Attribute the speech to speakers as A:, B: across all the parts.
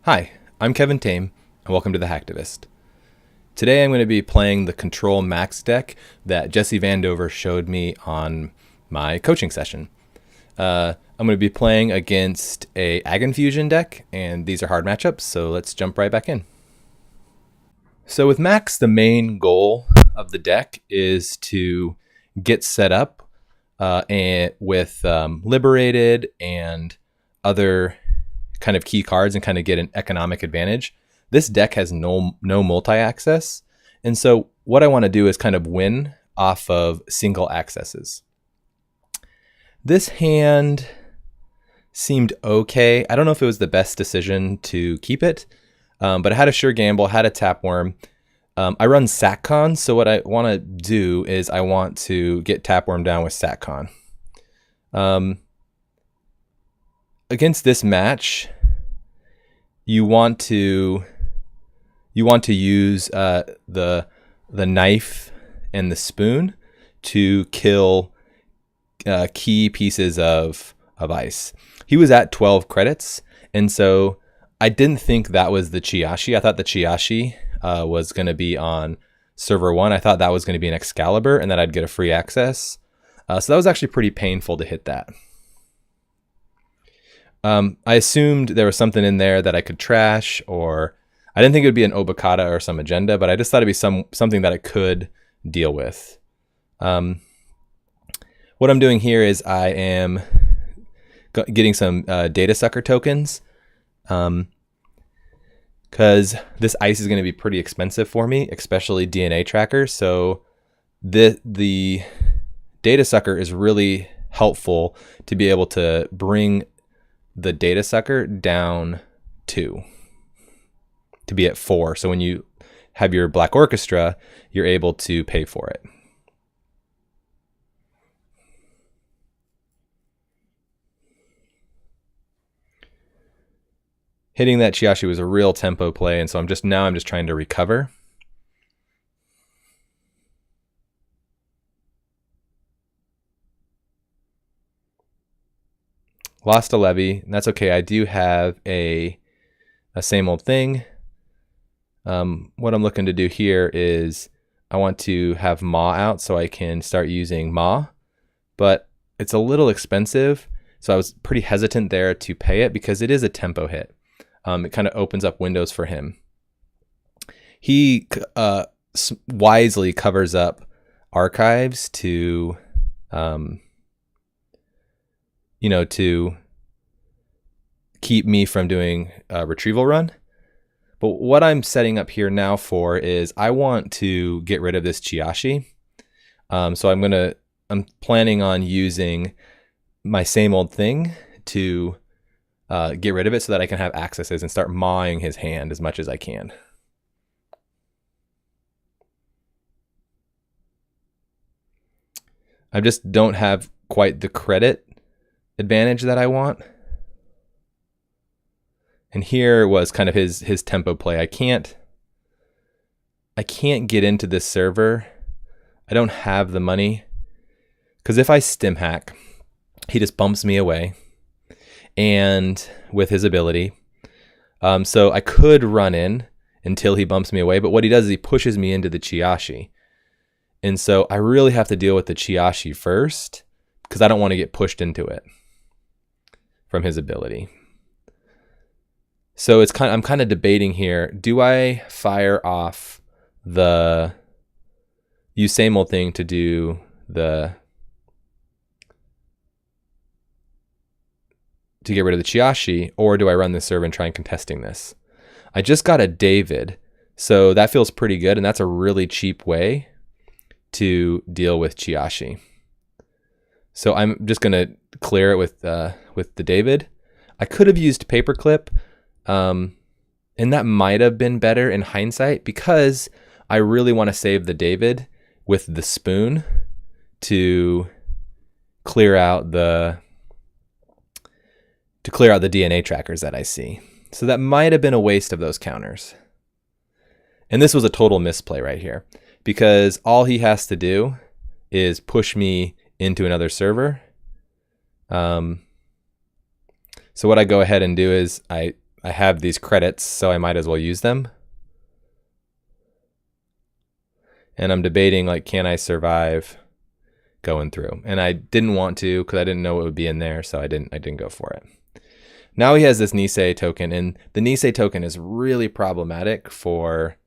A: Hi, I'm Kevin Tame, and welcome to the Hacktivist. Today I'm going to be playing the Control Max deck that Jesse Vandover showed me on my coaching session. I'm going to be playing against a AgInfusion deck, and these are hard matchups, so let's jump right back in. So with Max, the main goal of the deck is to get set up with Liberated and other kind of key cards and kind of get an economic advantage. This deck has no multi-access, and so what I want to do is kind of win off of single accesses. This hand seemed okay. I don't know if it was the best decision to keep it, but I had a sure gamble, had a Tapwrm. I run SatCon, so what I want to do is I want to get Tapwrm down with SatCon. Against this match, you want to use the knife and the spoon to kill key pieces of ice. He was at 12 credits, and so I didn't think that was the Chiashi. I thought the Chiashi was going to be on server 1. I thought that was going to be an Excalibur and that I'd get a free access. So that was actually pretty painful to hit that. I assumed there was something in there that I could trash, or I didn't think it would be an Obokata or some agenda, but I just thought it'd be something that I could deal with. What I'm doing here is I am getting some Datasucker tokens, because this ice is going to be pretty expensive for me, especially DNA tracker. So the Datasucker is really helpful to be able to bring the Datasucker down to be at 4. So when you have your Black Orchestra, you're able to pay for it. Hitting that Chiashi was a real tempo play, and so I'm just trying to recover. Lost a Levy, and that's okay. I do have a same old thing. What I'm looking to do here is I want to have Ma out so I can start using Ma, but it's a little expensive, so I was pretty hesitant there to pay it because it is a tempo hit. It kind of opens up windows for him. He wisely covers up archives to to keep me from doing a Retrieval Run. But what I'm setting up here now for is I want to get rid of this Chiashi. So I'm planning on using my same old thing to get rid of it so that I can have accesses and start mawing his hand as much as I can. I just don't have quite the credit advantage that I want. And here was kind of his tempo play. I can't get into this server. I don't have the money, because if I Stimhack, he just bumps me away, and with his ability. So I could run in until he bumps me away, but what he does is he pushes me into the Chiashi. And so I really have to deal with the Chiashi first, because I don't want to get pushed into it from his ability. So I'm kind of debating here. Do I fire off use same old thing to do to get rid of the Chiashi, or do I run this server and try and contesting this? I just got a David, so that feels pretty good, and that's a really cheap way to deal with Chiashi. So I'm just gonna clear it with the David. I could have used Paperclip, and that might have been better in hindsight, because I really want to save the David with the spoon to clear out the DNA trackers that I see. So that might have been a waste of those counters. And this was a total misplay right here, because all he has to do is push me into another server. So what I go ahead and do is I I have these credits, so I might as well use them. And I'm debating, like, can I survive going through? And I didn't want to because I didn't know what would be in there, so I didn't go for it. Now he has this Nisei token, and the Nisei token is really problematic for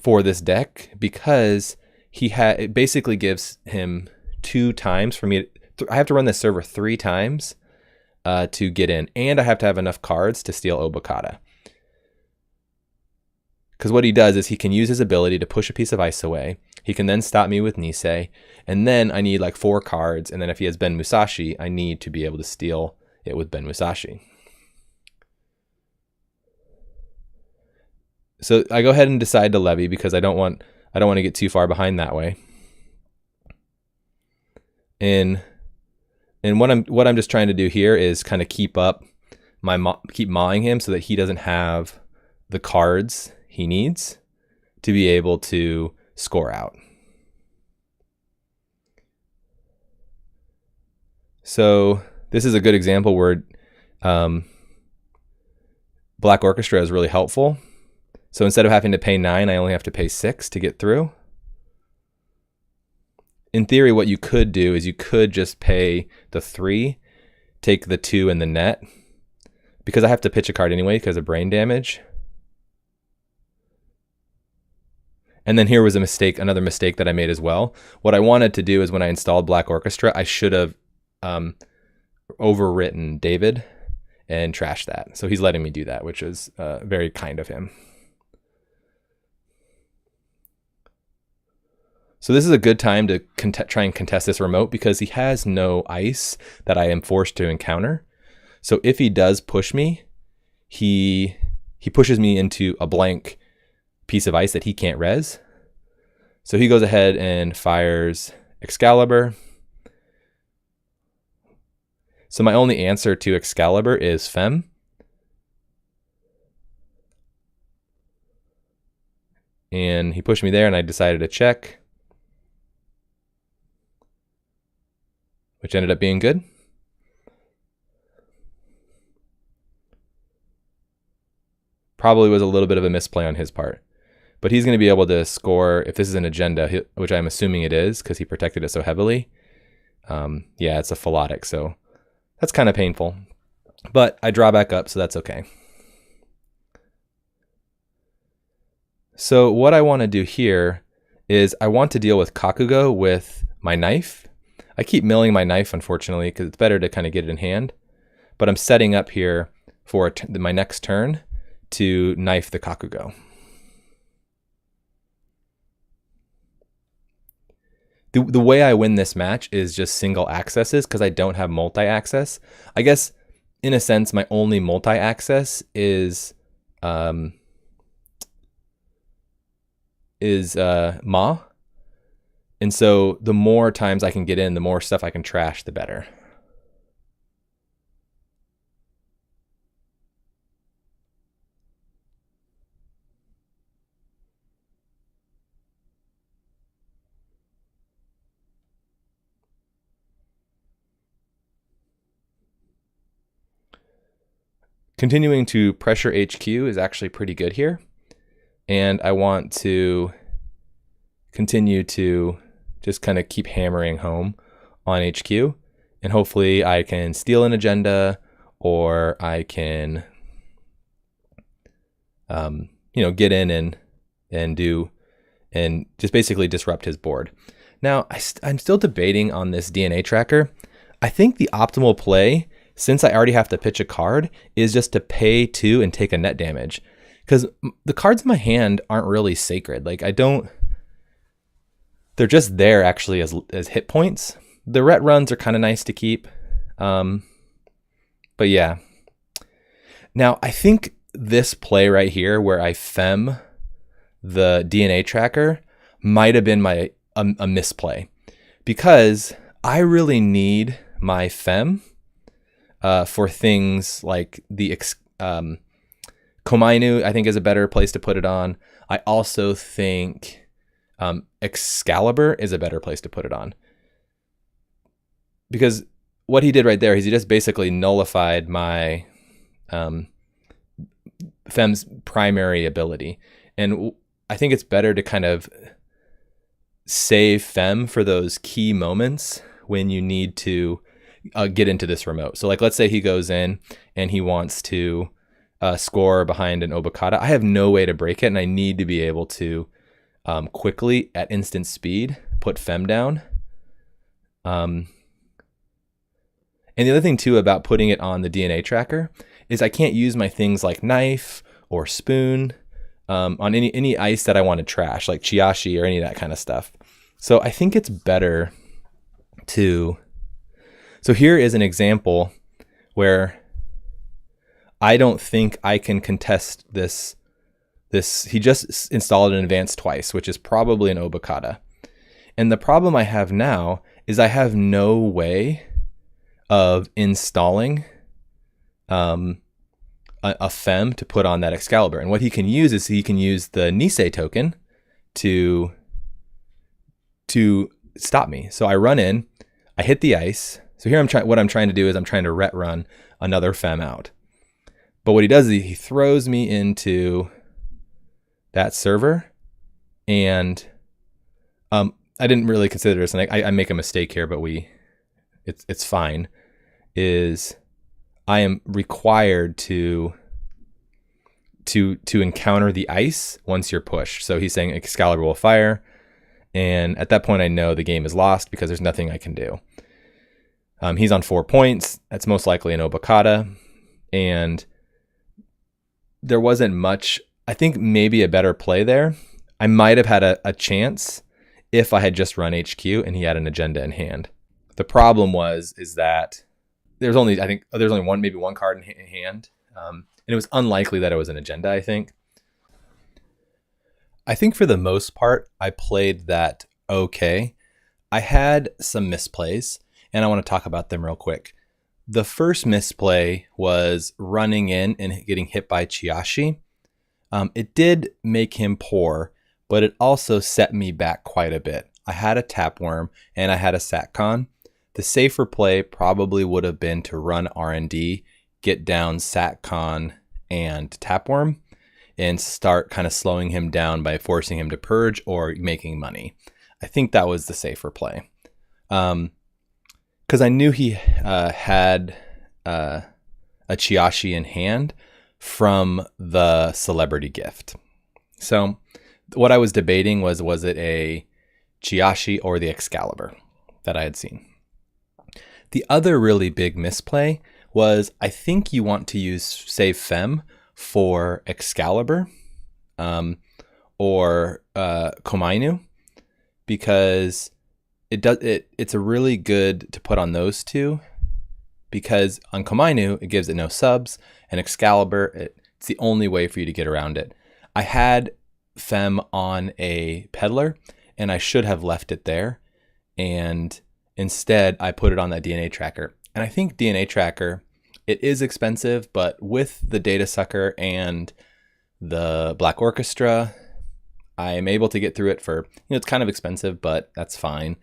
A: this deck because it basically gives him 2 times for me. I have to run this server 3 times to get in, and I have to have enough cards to steal Obokata. Because what he does is he can use his ability to push a piece of ice away. He can then stop me with Nisei, and then I need like 4 cards, and then if he has Ben Musashi, I need to be able to steal it with Ben Musashi. So I go ahead and decide to levy because I don't want to get too far behind that way. And what I'm just trying to do here is kind of keep mawing him so that he doesn't have the cards he needs to be able to score out. So this is a good example where Black Orchestra is really helpful. So instead of having to pay 9, I only have to pay 6 to get through. In theory, what you could do is you could just pay the 3, take the 2 in the net, because I have to pitch a card anyway because of brain damage. And then here was another mistake that I made as well. What I wanted to do is when I installed Black Orchestra, I should have overwritten David and trashed that. So he's letting me do that, which is very kind of him. So this is a good time to try and contest this remote because he has no ice that I am forced to encounter. So if he does push me, he pushes me into a blank piece of ice that he can't res. So he goes ahead and fires Excalibur. So my only answer to Excalibur is Femme. And he pushed me there and I decided to check, which ended up being good. Probably was a little bit of a misplay on his part. But he's going to be able to score, if this is an agenda, which I'm assuming it is because he protected it so heavily. Yeah, it's a Philotic, so that's kind of painful. But I draw back up, so that's okay. So what I want to do here is I want to deal with Kakugo with my knife. I keep milling my knife, unfortunately, because it's better to kind of get it in hand. But I'm setting up here for my next turn to knife the Kakugo. The way I win this match is just single accesses because I don't have multi-access. I guess, in a sense, my only multi-access is Ma. And so the more times I can get in, the more stuff I can trash, the better. Continuing to pressure HQ is actually pretty good here. And I want to continue to just kind of keep hammering home on HQ. And hopefully I can steal an agenda, or I can, get in and just basically disrupt his board. Now, I'm still debating on this DNA tracker. I think the optimal play, since I already have to pitch a card, is just to pay 2 and take a net damage. Because the cards in my hand aren't really sacred. Like, they're just there actually as hit points. The ret runs are kind of nice to keep. But yeah. Now, I think this play right here where I fem the DNA tracker might have been a misplay. Because I really need my fem for things like the Komainu, I think, is a better place to put it on. I also think Excalibur is a better place to put it on. Because what he did right there is he just basically nullified my Femme's primary ability. And I think it's better to kind of save Femme for those key moments when you need to get into this remote. So like, let's say he goes in and he wants to score behind an obokata. I have no way to break it, and I need to be able to quickly, at instant speed, put Femme down. And the other thing too about putting it on the DNA tracker is I can't use my things like knife or spoon on any ice that I want to trash, like Chiashi or any of that kind of stuff. So I think it's better to... So here is an example where I don't think I can contest this. He just installed an advanced twice, which is probably an obokata. And the problem I have now is I have no way of installing a Femme to put on that Excalibur. And what he can use is he can use the Nisei token to stop me. So I run in, I hit the ice. So here what I'm trying to do is I'm trying to ret run another Femme out. But what he does is he throws me into that server, and I didn't really consider this, and I make a mistake here, but it's fine. Is I am required to encounter the ice once you're pushed. So he's saying Excalibur will fire, and at that point I know the game is lost because there's nothing I can do. He's on 4 points. That's most likely an obokata, and there wasn't much. I think maybe a better play there. I might have had a chance if I had just run HQ and he had an agenda in hand. The problem is that there's only maybe one card in hand, and it was unlikely that it was an agenda. I think for the most part I played that okay. I had some misplays, and I want to talk about them real quick. The first misplay was running in and getting hit by Chiashi. It did make him poor, but it also set me back quite a bit. I had a Tapwrm and I had a SatCon. The safer play probably would have been to run R&D, get down SatCon and Tapwrm, and start kind of slowing him down by forcing him to purge or making money. I think that was the safer play. Because I knew he had a Chiashi in hand from the celebrity gift. So what I was debating was it a Chiashi or the Excalibur that I had seen. The other really big misplay was I think you want to save Femme for Excalibur or Komainu, because it's a really good to put on those two, because on Komainu it gives it no subs, and Excalibur it's the only way for you to get around it. I had Femme on a Peddler and I should have left it there, and instead I put it on that DNA tracker. And I think DNA tracker, it is expensive, but with the Datasucker and the Black Orchestra, I am able to get through it for, it's kind of expensive, but that's fine.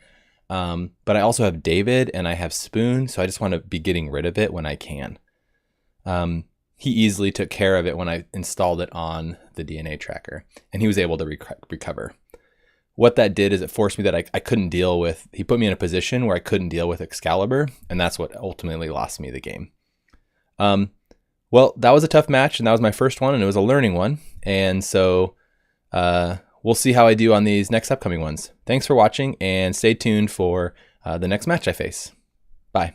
A: But I also have David and I have Spoon, so I just want to be getting rid of it when I can. He easily took care of it when I installed it on the DNA tracker, and he was able to recover. What that did is it forced me that I couldn't deal with, he put me in a position where I couldn't deal with Excalibur, and that's what ultimately lost me the game. Well, that was a tough match, and that was my first one, and it was a learning one. And so we'll see how I do on these next upcoming ones. Thanks for watching, and stay tuned for the next match I face. Bye.